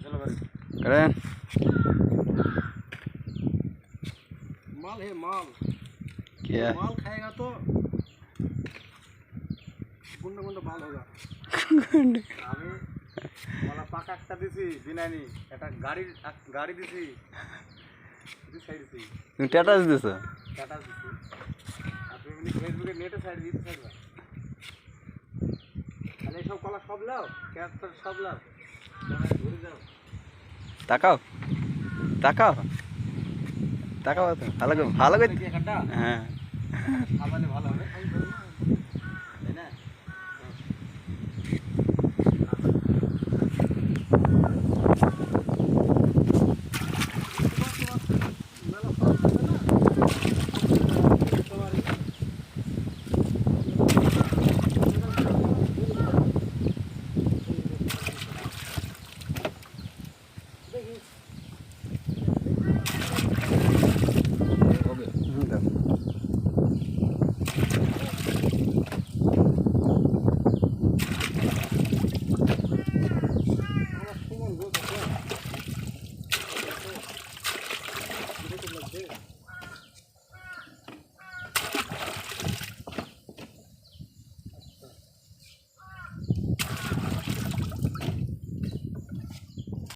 करें माल है माल क्या माल खाएगा तो गुंडा गुंडा माल होगा আমি মালা পাকা একটা দিছি বিনানি একটা গাড়ি দিছি দুই সাইড দিছি तुम स्टेटस दिसो টাটা দিছি আর তুমি ফেসবুকে নেটে সাইড দিতে সাইড না তাহলে সব কলা সব লাও ক্যারেক্টার সব লাও ঘুরে যাও তাকাও তাকাও তাকাও তো ভালো করে কি একটা হ্যাঁ খাবারে ভালো হবে